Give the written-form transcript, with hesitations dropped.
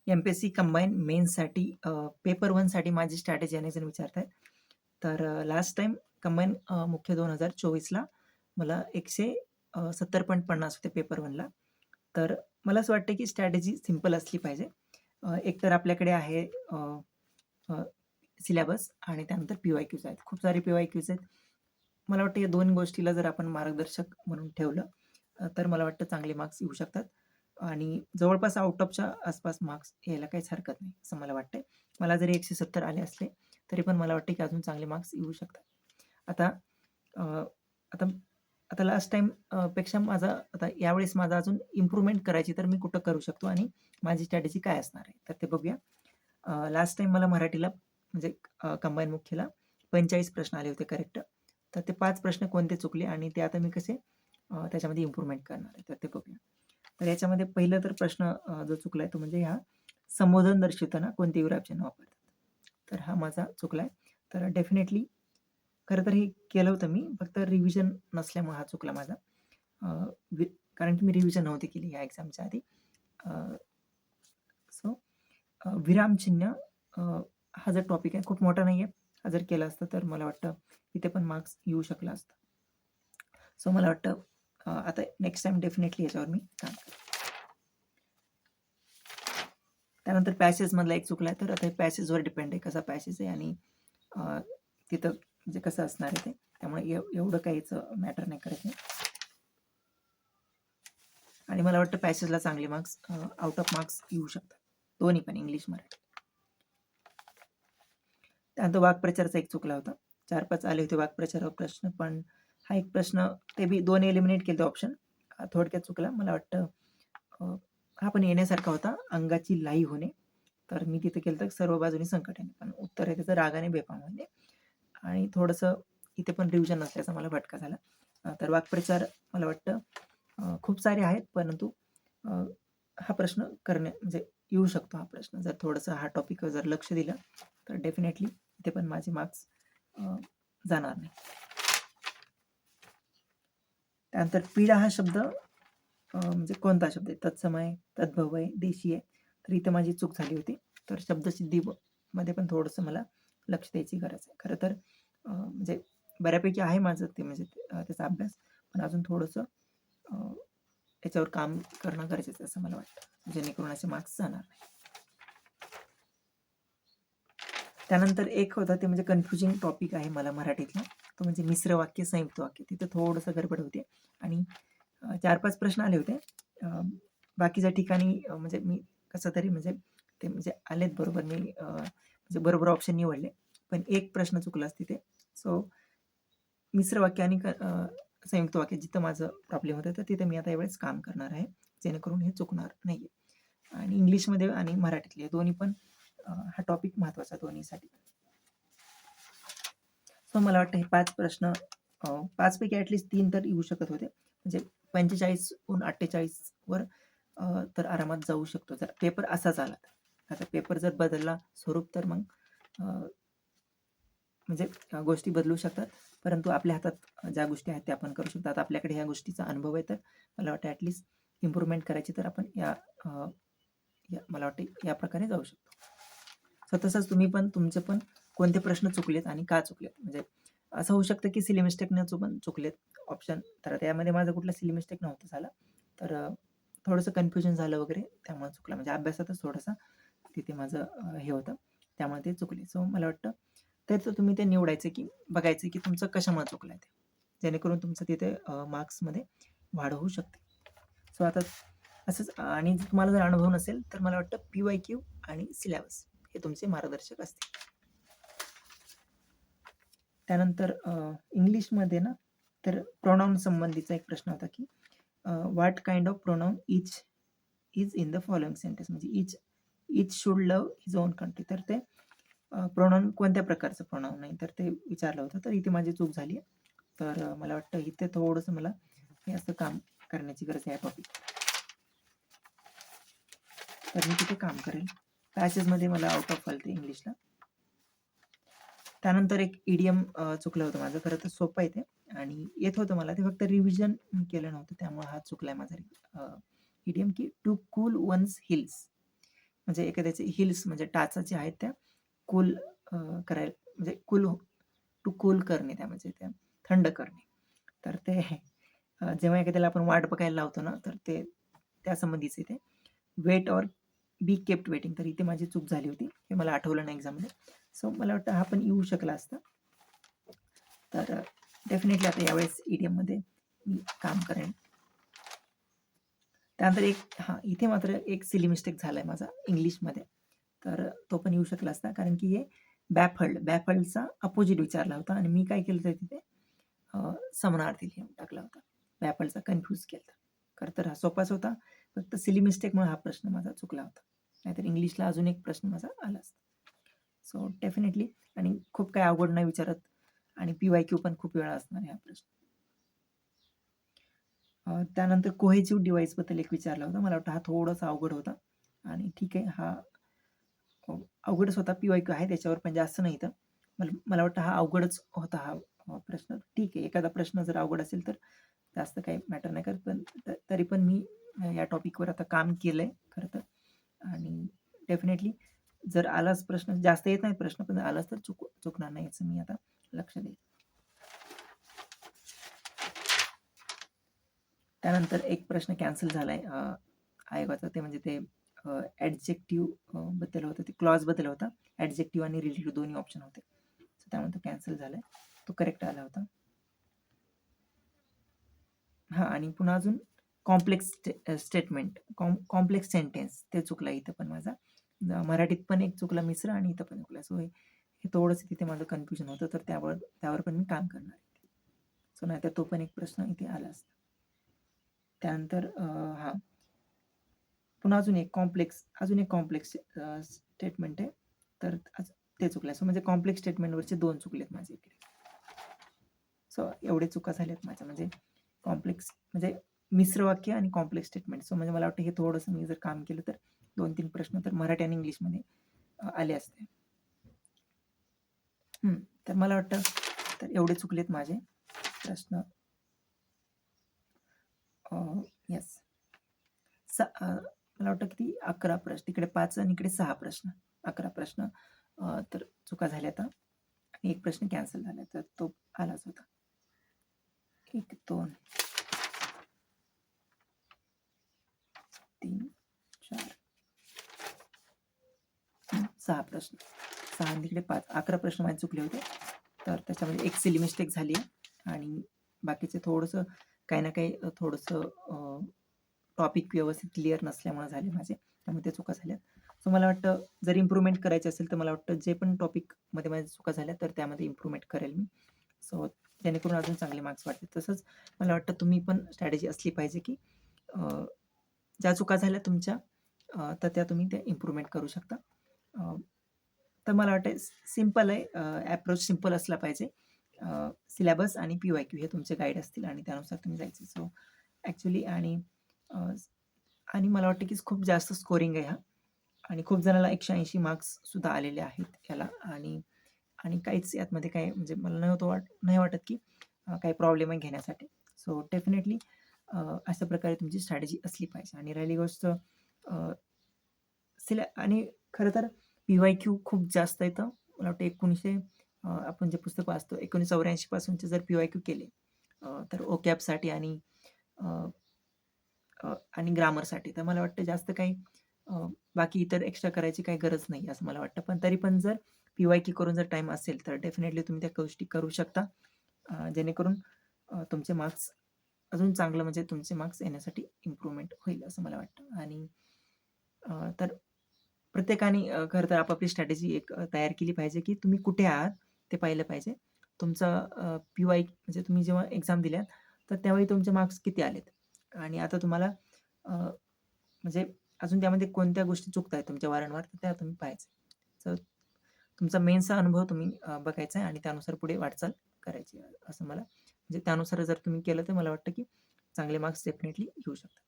MPSC combine मेन्ससाठी paper 1साठी माझी strategy अनेक जण विचारतायत. तर लास्ट टाईम कंबाईन मुख्य 2024ला मला 170.50 होते पेपर 1ला. तर मला असं वाटतं की स्ट्रॅटेजी सिंपल असली पाहिजे. एकतर आपल्याकडे आहे सिलेबस आणि त्यानंतर पी-वाय-क्यूज आहेत. खूप सारे पी-वाय-क्यूज आहेत. मला वाटतं या 2 गोष्टीला जर आपण मार्गदर्शक म्हणून ठेवलं तर मला वाटतं चांगले मार्क्स येऊ शकतात आणि जवळपास आउट ऑफच्या आसपास मार्क्स यायला काहीच हरकत नाही, असं मला वाटतंय. मला जरी 170 आले असले, तरी पण मला वाटतं की अजून चांगले मार्क्स येऊ शकतात. आता अ, आता आता लास्ट टाईम पेक्षा आता यावेळेस माझा अजून इम्प्रूव्हमेंट करायची तर मी कुठं करू शकतो आणि माझी स्ट्रॅटेजी काय असणार आहे? तर ते बघूया. लास्ट टाईम मला मराठीला म्हणजे कंबाईन मुख्यला 45 प्रश्न आले होते करेक्ट. तर ते 5 प्रश्न कोणते चुकले आणि ते आता मी कसे त्याच्यामध्ये इम्प्रूव्हमेंट करणार आहे, तर ते बघूया. तर याच्यामध्ये पहिला तर प्रश्न जो चुकलाय तो म्हणजे हा संबोधन दर्शवताना कोणते विरामचिन्ह वापरतात. तर हा माझा चुकलाय. तर डेफिनेटली खरं तर हे केलं होतं मी, फक्त रिव्हिजन नसल्यामुळे हा चुकला माझा. अ, वि कारण की मी रिव्हिजन नव्हती केली या एक्झामच्या आधी. सो विरामचिन्ह अ, हा जर टॉपिक आहे खूप मोठा नाहीये. हा जर केला असता तर मला वाटतं इथे पण मार्क्स येऊ शकला असता. सो मला वाटतं आता नेक्स्ट टाईम डेफिनेटली याच्यावर मी काम करेन. त्यानंतर पॅसेजमधला एक चुकला तर आता हे पॅसेजवर डिपेंड आहे. कसा पॅसेज आहे आणि तिथं म्हणजे कसं असणार आहे ते. त्यामुळे एवढं काहीच मॅटर नाही करत आहे. आणि मला वाटतं पॅसेजला चांगले मार्क्स आउट ऑफ मार्क्स येऊ शकतात. दोन्ही पण इंग्लिश, मराठी. त्यानंतर वाक्प्रचाराचा एक चुकला होता. 4-5 आले होते वाक्प्रचारावर प्रश्न, पण हा एक प्रश्न ते बी 2 एलिमिनेट केले ऑप्शन. थोडक्यात चुकला. मला वाटतं हा पण येण्यासारखा होता. अंगाची लाई होणे. तर मी तिथे केलं तर सर्व बाजूनी संकट आहे. पण उत्तर आहे त्याचं रागाने बेफाम होणे. आणि थोडंसं इथे पण रिव्हिजन नसल्याचा मला फटका झाला. तर वाक्प्रचार मला वाटतं खूप सारे आहेत, परंतु हा प्रश्न म्हणजे येऊ शकतो हा प्रश्न. जर थोडंसं हा टॉपिकवर जर लक्ष दिलं, तर डेफिनेटली इथे पण माझे मार्क्स जाणार नाही. त्यानंतर पीडा हा शब्द म्हणजे कोणता शब्द आहे? तत्सम आहे, तद्भव आहे, देशी आहे. तर इथे माझी चूक झाली होती. तर शब्दसिद्धीमध्ये पण थोडंसं मला लक्ष द्यायची गरज आहे. खरं तर म्हणजे बऱ्यापैकी आहे माझं ते म्हणजे त्याचा अभ्यास. पण अजून थोडंसं याच्यावर काम करणं गरजेचं आहे असं मला वाटतं. जेणेकरून असे मार्क्स जाणार नाही. त्यानंतर एक होता ते म्हणजे कन्फ्युजिंग टॉपिक आहे मला मराठीतला. तो म्हणजे मिश्र वाक्य, संयुक्त वाक्य. तिथं थोडंसं गडबड होते आणि 4-5 प्रश्न आले होते. बाकीच्या ठिकाणी म्हणजे मी कसं तरी म्हणजे ते म्हणजे आलेत बरोबर मी म्हणजे बरोबर ऑप्शन निवडले. पण एक प्रश्न चुकलाच तिथे. सो मिश्र वाक्य आणि संयुक्त वाक्य जिथं माझं प्रॉब्लेम होतं, तर तिथे मी आता यावेळेस काम करणार आहे. जेणेकरून हे चुकणार नाहीये. आणि इंग्लिशमध्ये आणि मराठीतले दोन्ही पण हा टॉपिक महत्त्वाचा दोन्हीसाठी. सो मला वाटतं हे 5 प्रश्न 5 पैकी ॲटलीस्ट 3 तर येऊ शकत होते. म्हणजे 45हून 48 वर तर आरामात जाऊ शकतो जर पेपर असाच आला तर. आता पेपर जर बदलला स्वरूप तर मग म्हणजे गोष्टी बदलू शकतात. परंतु आपल्या हातात ज्या गोष्टी आहेत त्या आपण करू शकतो. आता आपल्याकडे ह्या गोष्टीचा अनुभव आहे तर मला वाटतं ॲटलीस्ट इम्प्रूव्हमेंट करायची तर आपण मला वाटतं या प्रकारे जाऊ शकतो. सो तसंच तुम्ही पण तुमचे पण कोणते प्रश्न चुकलेत आणि का चुकलेत? म्हणजे असं होऊ शकतं की सिली मिस्टेकनं पण चुकलेत ऑप्शन. तर त्यामध्ये माझं कुठलं सिली मिस्टेक नव्हतं झालं. तर थोडंसं कन्फ्युजन झालं वगैरे त्यामुळे चुकलं. म्हणजे अभ्यासातच थोडंसं तिथे माझं हे होतं. त्यामुळे ते चुकले. सो मला वाटतं तर तुम्ही ते निवडायचं की बघायचं की तुमचं कशामुळे चुकलंय ते. जेणेकरून तुमचं तिथे मार्क्समध्ये वाढ होऊ शकते. सो आता असंच आणि तुम्हाला जर अनुभव नसेल तर मला वाटतं पी-वाय-क्यू आणि सिलेबस हे तुमचे मार्गदर्शक असतील. त्यानंतर इंग्लिशमध्ये ना तर प्रोनाउन संबंधीचा एक प्रश्न होता की what kind of pronoun is in the following sentence म्हणजे each should love his own country. तर ते प्रोनाउन कोणत्या प्रकारचं प्रोनाउन आहे तर ते विचारलं होतं. तर इथे माझी चूक झाली आहे. तर मला वाटतं इथे थोडंसं मला हे असं काम करण्याची गरज आहे टॉपिक. तर मी तिथे काम करेल. पॅसेजमध्ये मला आउट ऑफ आलं ते इंग्लिशला. त्यानंतर एक इडियम चुकलं होतं माझं. खरं तर सोपं आहे ते आणि येत होतं मला ते फक्त रिव्हिजन केलं नव्हतं त्यामुळे हा चुकलाय माझा इडियम की टू कूल वन्स हिल्स. म्हणजे एखाद्याचे हिल्स म्हणजे टाचा जे आहेत त्या कूल करायला म्हणजे टू कूल करणे त्या म्हणजे त्या थंड करणे. तर ते जेव्हा एखाद्याला आपण वाट बघायला लावतो ना, तर ते त्यासंबंधीचे ते wait or be kept waiting. तर इथे माझी चूक झाली होती. हे मला आठवलं नाही एक्झाममध्ये. सो मला वाटतं हा पण येऊ शकला असता. तर डेफिनेटली आता यावेळेस ईडीएममध्ये मी काम करेन. त्यानंतर इथे मात्र एक सिली मिस्टेक झालाय माझा इंग्लिशमध्ये. तर तो पण येऊ शकला असता कारण की हे बॅफल्डचा अपोजिट विचारला होता आणि मी काय केलं होतं तिथे समानार्थी लिहून टाकला होता. बॅफल्डचा कन्फ्यूज केलं होतं. खरं तर हा सोपाच होता. फक्त सिली मिस्टेकमुळे हा प्रश्न माझा चुकला होता. नाहीतर इंग्लिशला अजून एक प्रश्न माझा आला असता. सो डेफिनेटली आणि खूप काही अवघड नाही विचारत आणि पी-वाय-क्यू पण खूप वेळा असणार आहे हा प्रश्न. त्यानंतर कोहेसिव्ह डिव्हाइसबद्दल एक विचारला होता. मला वाटतं हा थोडासा अवघड होता आणि ठीक आहे हा अवघडच होता. पी-वाय-क्यू आहे त्याच्यावर पण जास्त नाही तर मला वाटतं हा अवघडच होता हा प्रश्न. ठीक आहे, एखादा प्रश्न जर अवघड असेल तर जास्त काही मॅटर नाही करत. पण तरी पण मी या टॉपिकवर आता काम केलंय खरं तर आणि डेफिनेटली जर आलाच प्रश्न जास्त येत नाहीत प्रश्न, पण आलाच तर चुकणार नाही याचं मी आता लक्ष देईन. त्यानंतर एक प्रश्न कॅन्सल झालाय आयोगाचा ते म्हणजे ते बद्दल होतं, ते क्लॉजबद्दल होता. ॲडजेक्टिव्ह आणि रिलेटिव्ह दोन्ही ऑप्शन होते. सो त्यामुळे तो कॅन्सल झालाय. तो करेक्ट आला होता. हां आणि पुन्हा अजून कॉम्प्लेक्स स्टेटमेंट, कॉम्प्लेक्स सेंटेन्स ते चुकला इथं पण माझा. मराठीत पण एक चुकला मिश्र आणि इथं पण चुकला. सो हे थोडंसं तिथे माझं कन्फ्युजन होतं, तर त्यावर पण मी काम करणार आहे. सो नाहीतर तो पण एक प्रश्न इथे आला असता. त्यानंतर पुन्हा अजून एक कॉम्प्लेक्स स्टेटमेंट आहे. तर ते चुकलं. सो म्हणजे कॉम्प्लेक्स स्टेटमेंटवरचे 2 चुकलेत माझे इकडे. सो एवढे चुका झाल्यात माझ्या म्हणजे कॉम्प्लेक्स म्हणजे मिश्र वाक्य आणि कॉम्प्लेक्स स्टेटमेंट. सो म्हणजे मला वाटतं हे थोडंसं मी जर काम केलं तर 2-3 प्रश्न तर मराठी आणि इंग्लिशमध्ये आले असते. तर मला वाटतं तर एवढे चुकलेत माझे प्रश्न. येस. मला वाटतं किती 11 प्रश्न. तिकडे 5 आणि इकडे 6 प्रश्न. 11 प्रश्न तर चुका झाल्या आता आणि एक प्रश्न कॅन्सल झाला. तर तो आलाच होता. 1, 2, 3, 4, 6 प्रश्न. 6 आणि तिकडे 5. 11 प्रश्न माझे चुकले होते. तर त्याच्यामध्ये एक सिली मिस्टेक झाली आहे आणि बाकीचे थोडंसं काही ना काही थोडंसं टॉपिक व्यवस्थित क्लिअर नसल्यामुळे झाले माझे. त्यामुळे ते चुका झाल्या. सो मला वाटतं जर इम्प्रूव्हमेंट करायची असेल तर मला वाटतं जे पण टॉपिकमध्ये माझ्या चुका झाल्या तर त्यामध्ये इम्प्रूव्हमेंट करेल मी. सो जेणेकरून अजून चांगले मार्क्स वाटतील. तसंच मला वाटतं तुम्ही पण स्ट्रॅटेजी असली पाहिजे की ज्या चुका झाल्या तुमच्या तर त्या तुम्ही त्या इम्प्रूव्हमेंट करू शकता. तर मला वाटतं सिंपल आहे ॲप्रोच सिंपल असला पाहिजे. सिलेबस आणि पी-वाय-क्यू हे तुमचे गाईड असतील आणि त्यानुसार तुम्ही जायचं. सो ॲक्चुअली आणि मला वाटतं की खूप जास्त स्कोरिंग आहे हा आणि खूप जणाला 180 मार्क्ससुद्धा आलेले आहेत याला आणि काहीच यातमध्ये काय म्हणजे मला नाही वाटत की काही प्रॉब्लेम आहे घेण्यासाठी. सो डेफिनेटली अशा प्रकारे तुमची स्ट्रॅटेजी असली पाहिजे आणि राहिली गोष्ट आणि खरं तर पी-वाय-क्यू खूप जास्त येतं. मला वाटतं आपण जे पुस्तक वाचतो 1984 पासूनचे जर पी-वाय-क्यू केले तर ओकॅबसाठी आणि ग्रामरसाठी तर मला वाटतं जास्त काही बाकी इतर एक्स्ट्रा करायची काही गरज नाही असं मला वाटतं. पण तरी पण जर पी-वाय-क्यू करून जर टाईम असेल तर डेफिनेटली तुम्ही त्या गोष्टी करू शकता. जेणेकरून तुमचे मार्क्स अजून चांगलं म्हणजे तुमचे मार्क्स येण्यासाठी इम्प्रूव्हमेंट होईल असं मला वाटतं आणि तर प्रत्येकाने खरं तर आपापली स्ट्रॅटेजी एक तयार केली पाहिजे, की तुम्ही कुठे आहात ते पाहिलं पाहिजे. तुमचा पी-वाय म्हणजे तुम्ही जेव्हा एक्झाम दिल्यात, तर त्यावेळी तुमचे मार्क्स किती आलेत आणि आता तुम्हाला म्हणजे अजून त्यामध्ये कोणत्या गोष्टी चुकतायत तुमच्या वारंवार, तर त्या तुम्ही पाहायचं. तर तुमचा मेन्सचा अनुभव तुम्ही बघायचा आहे आणि त्यानुसार पुढे वाटचाल करायची असं मला म्हणजे त्यानुसार जर तुम्ही केलं, तर मला वाटतं, की चांगले मार्क्स डेफिनेटली येऊ शकतात.